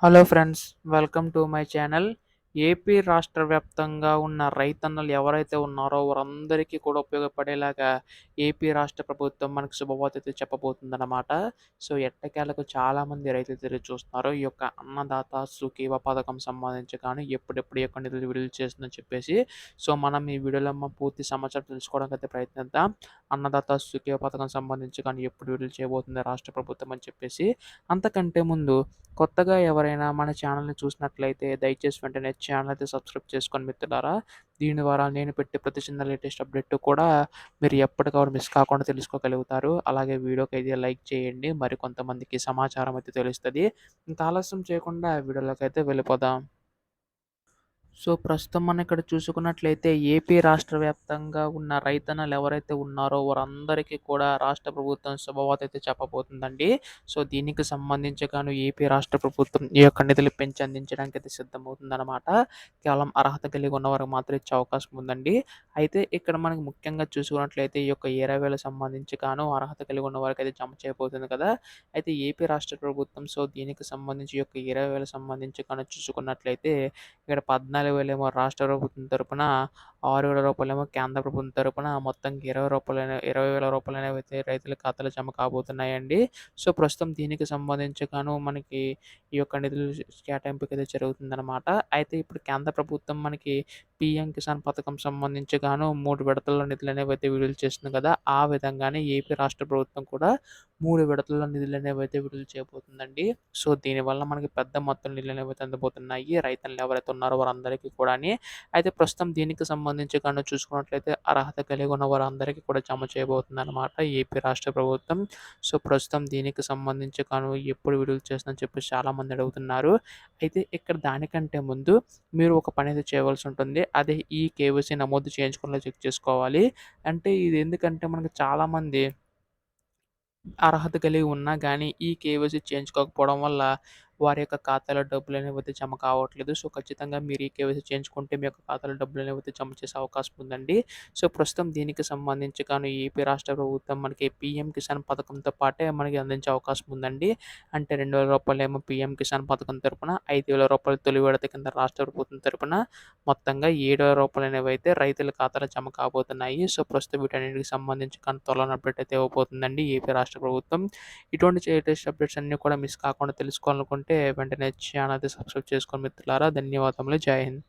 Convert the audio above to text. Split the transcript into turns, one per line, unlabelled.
Hello friends, welcome to my channel. AP రాష్ట్ర వ్యాప్తంగా ఉన్న రైతన్నలు ఎవరైతే ఉన్నారో వారందరికీ కూడా ఉపయోగపడేలాగా ఏపీ రాష్ట్ర ప్రభుత్వం మనకు శుభవార్త అయితే చెప్పబోతుందన్నమాట. సో ఎట్టకేలకు చాలామంది రైతులు ఎదురు చూస్తున్నారు. ఈ యొక్క అన్నదాత సుఖీవ పథకం సంబంధించి కానీ ఎప్పుడెప్పుడు ఈ యొక్క నిధులు విడుదల చేస్తుందని చెప్పేసి. సో మనం ఈ వీడియోలో పూర్తి సమాచారం తెలుసుకోవడానికి అయితే ప్రయత్నిద్దాం. అన్నదాత సుఖీవ పథకం సంబంధించి కానీ ఎప్పుడు విడుదల చేయబోతుంది రాష్ట్ర ప్రభుత్వం అని చెప్పేసి. అంతకంటే ముందు కొత్తగా ఎవరైనా మన ఛానల్‌ని చూసినట్లయితే దయచేసి వెంటనే ఛానల్ అయితే సబ్స్క్రైబ్ చేసుకోండి మిత్రులారా. దీని ద్వారా నేను పెట్టే ప్రతి చిన్న లేటెస్ట్ అప్డేట్ కూడా మీరు ఎప్పటికప్పుడు మిస్ కాకుండా తెలుసుకోగలుగుతారు. అలాగే వీడియోకైతే లైక్ చేయండి. మరికొంతమందికి సమాచారం అయితే తెలుస్తది. ఇంక ఆలస్యం చేయకుండా వీడియోలోకైతే వెళ్ళిపోదాం. సో, ప్రస్తుతం మనం ఇక్కడ చూసుకున్నట్లయితే ఏపీ రాష్ట్ర వ్యాప్తంగా ఉన్న రైతన్నలు ఎవరైతే ఉన్నారో వారందరికీ కూడా రాష్ట్ర ప్రభుత్వం శుభవార్త అయితే చెప్పబోతుందండి. సో, దీనికి సంబంధించి గాను ఏపీ రాష్ట్ర ప్రభుత్వం ఈ యొక్క నిధులు పెంచి అందించడానికి అయితే సిద్ధమవుతుందనమాట. కేవలం అర్హత కలిగి ఉన్నవారికి మాత్రం ఇచ్చే అవకాశం ఉందండి. అయితే ఇక్కడ మనకు ముఖ్యంగా చూసుకున్నట్లయితే ఈ యొక్క 20,000 సంబంధించి గాను అర్హత కలిగి ఉన్న వారికైతే జమ చేయబోతుంది కదా! అయితే ఏపీ రాష్ట్ర ప్రభుత్వం సో, దీనికి సంబంధించి ఈ యొక్క 20,000 సంబంధించి గాను చూసుకున్నట్లయితే ఇక్కడ 14,000 ఏమో రాష్ట్ర ప్రభుత్వం తరపున, రూ. 6,000 కేంద్ర ప్రభుత్వం తరపున మొత్తంగా రూ. 20,000 అయితే రైతుల ఖాతాలో జమ కాబోతున్నాయండి. సో, ప్రస్తుతం దీనికి సంబంధించి గాను మనకి ఈ యొక్క నిధులు కేటాయింపుకైతే జరుగుతుందనమాట. అయితే ఇప్పుడు కేంద్ర ప్రభుత్వం మనకి పీఎం కిసాన్ పథకం సంబంధించి గాను 3 విడతల్లో నిధులనేవైతే విడుదల చేస్తుంది కదా! ఆ విధంగానే ఏపీ రాష్ట్ర ప్రభుత్వం కూడా 3 విడతల్లో నిధులనేవైతే విడుదల చేయబోతుందండి. సో, దీనివల్ల మనకి పెద్ద మొత్తంలో నిధులనేవైతే అందబోతున్నాయి. రైతన్నలు ఎవరైతే ఉన్నారో వారందరికీ కూడాని. అయితే ప్రస్తుతం దీనికి సంబంధించి గాను చూసుకున్నట్లయితే అర్హత కలిగి ఉన్న వారందరికీ కూడా జమ చేయబోతుందనమాట ఏపీ రాష్ట్ర ప్రభుత్వం. సో, ప్రస్తుతం దీనికి సంబంధించి గాను ఎప్పుడు విడుదల చేస్తుందని చెప్పేసి చాలామంది అడుగుతున్నారు. అయితే ఇక్కడ దానికంటే ముందు మీరు ఒక పనైతే చేయవలసి ఉంటుంది. అదే ఈ కేవైసీ నమోదు చేయించుకునేలా చెక్ చేసుకోవాలి. అంటే ఇది ఎందుకంటే మనకు చాలామంది అర్హత కలిగి ఉన్నా గానీ, ఈ కేవైసీ చేయించుకోకపోవడం వల్ల వారి యొక్క ఖాతాలో డబ్బులనేవైతే జమ కావట్లేదు. సో, ఖచ్చితంగా మీరు ఈ కేవైసీ చేయించుకుంటే మీ యొక్క ఖాతాలో డబ్బులనేవైతే జమ చేసే అవకాశం ఉందండి. సో, ప్రస్తుతం దీనికి సంబంధించి గాను ఏపీ రాష్ట్ర ప్రభుత్వం మనకి పీఎం కిసాన్ పథకంతో పాటే మనకి అందించే అవకాశం ఉందండి. అంటే రూ. 2,000 ఏమో పీఎం కిసాన్ పథకం తరపున, రూ. 5,000 తొలి విడత కింద రాష్ట్ర ప్రభుత్వం తరపున మొత్తంగా రూ. 7,000 అనేవైతే రైతుల ఖాతాలో జమ కాబోతున్నాయి. సో, ప్రస్తుతం వీటన్నిటికి సంబంధించి కానీ త్వరలోనే అప్డేట్ అయితే ఇవ్వబోతుందండి ఏపీ రాష్ట్ర ప్రభుత్వం. ఇటువంటి లేటెస్ట్ అప్డేట్స్ అన్నీ కూడా మిస్ కాకుండా తెలుసుకోవాలనుకుంటే వెంటనే ఛానల్ అయితే సబ్స్క్రైబ్ చేసుకోండి మిత్రులారా. ధన్యవాదములు. జై హింద్.